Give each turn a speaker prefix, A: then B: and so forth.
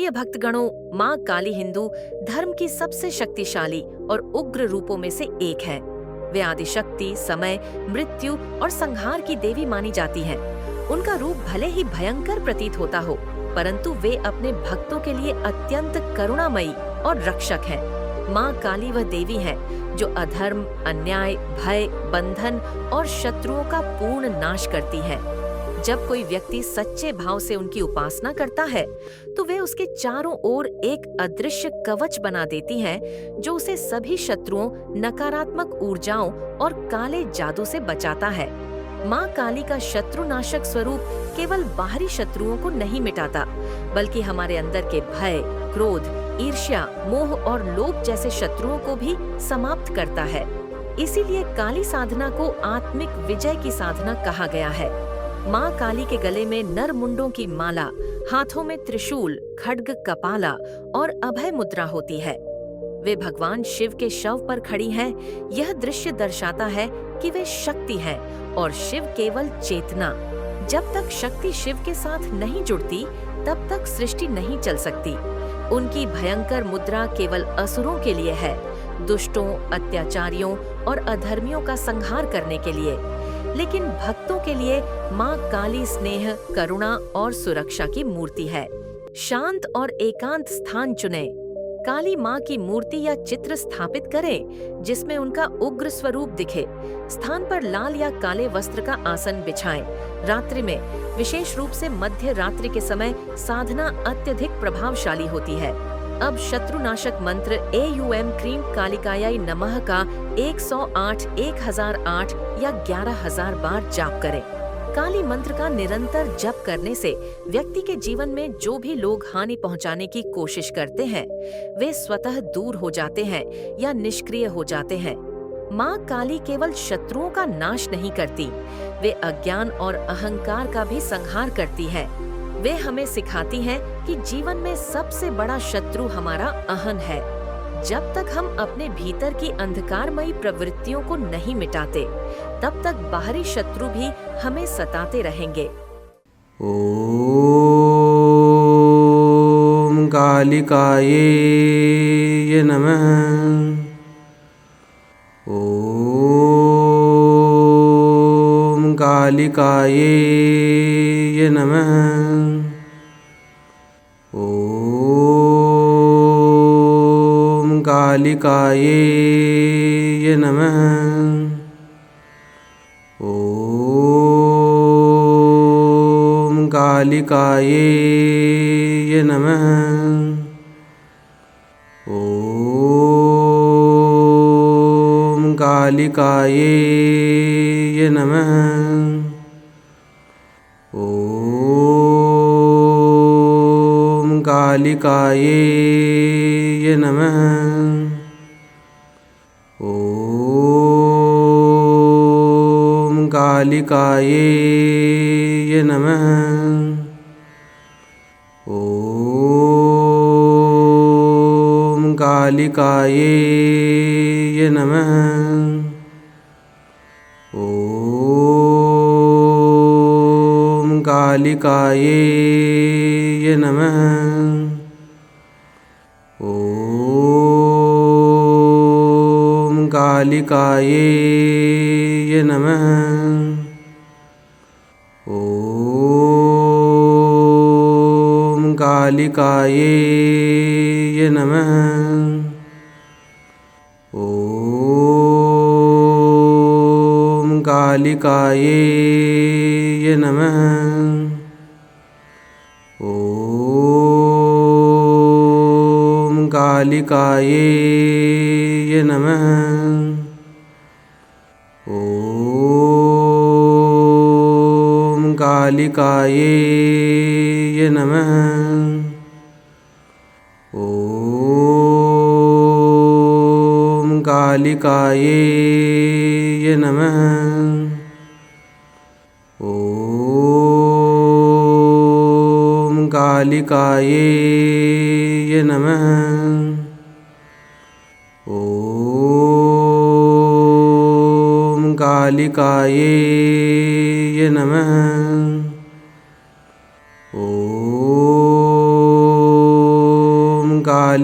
A: प्रिय भक्तगणों, माँ काली हिंदू धर्म की सबसे शक्तिशाली और उग्र रूपों में से एक है। वे आदिशक्ति, समय, मृत्यु और संहार की देवी मानी जाती हैं। उनका रूप भले ही भयंकर प्रतीत होता हो, परंतु वे अपने भक्तों के लिए अत्यंत करुणामयी और रक्षक हैं। माँ काली वह देवी है जो अधर्म, अन्याय, भय, बंधन और शत्रुओं का पूर्ण नाश करती है। जब कोई व्यक्ति सच्चे भाव से उनकी उपासना करता है, तो वे उसके चारों ओर एक अदृश्य कवच बना देती हैं, जो उसे सभी शत्रुओं, नकारात्मक ऊर्जाओं और काले जादू से बचाता है। माँ काली का शत्रुनाशक स्वरूप केवल बाहरी शत्रुओं को नहीं मिटाता, बल्कि हमारे अंदर के भय, क्रोध, ईर्ष्या, मोह और लोभ जैसे शत्रुओं को भी समाप्त करता है। इसीलिए काली साधना को आत्मिक विजय की साधना कहा गया है। माँ काली के गले में नरमुंडों की माला, हाथों में त्रिशूल, खड्ग, कपाला और अभय मुद्रा होती है। वे भगवान शिव के शव पर खड़ी हैं। यह दृश्य दर्शाता है कि वे शक्ति हैं और शिव केवल चेतना। जब तक शक्ति शिव के साथ नहीं जुड़ती, तब तक सृष्टि नहीं चल सकती। उनकी भयंकर मुद्रा केवल असुरों के लिए है, दुष्टों, अत्याचारियों और अधर्मियों का संहार करने के लिए। लेकिन भक्तों के लिए माँ काली स्नेह, करुणा और सुरक्षा की मूर्ति है। शांत और एकांत स्थान चुनें। काली माँ की मूर्ति या चित्र स्थापित करें जिसमें उनका उग्र स्वरूप दिखे। स्थान पर लाल या काले वस्त्र का आसन बिछाएं। रात्रि में, विशेष रूप से मध्य रात्रि के समय, साधना अत्यधिक प्रभावशाली होती है। अब शत्रुनाशक मंत्र AUM क्रीं कालिकायै नमः का 108, 1008 या 11,000 बार जाप करें। काली मंत्र का निरंतर जप करने से व्यक्ति के जीवन में जो भी लोग हानि पहुंचाने की कोशिश करते हैं, वे स्वतः दूर हो जाते हैं या निष्क्रिय हो जाते हैं। माँ काली केवल शत्रुओं का नाश नहीं करती, वे अज्ञान और अहंकार का भी संहार करती है। वे हमें सिखाती हैं कि जीवन में सबसे बड़ा शत्रु हमारा अहं है। जब तक हम अपने भीतर की अंधकारमयी प्रवृत्तियों को नहीं मिटाते, तब तक बाहरी शत्रु भी हमें सताते रहेंगे।
B: ओम कालिकायै नमः। ओम कालिकायै नमः। ओम कालिकायै नमः। ओम कालिकायै नमः। ओम कालिकायै नमः। ओम कालिकायै नमः। ओम कालिकायै नमः। ओम कालिकायै नमः। ओम कालिकायै नमः। ओम कालिकायै नमः। ओम कालिकायै नमः। ओम कालिकायै नमः। ओम कालिकायै नमः। ओम कालिकायै नमः। ओम कालिकायै नमः। ओम कालिकायै नमः। ओम कालिकायै नमः। ओम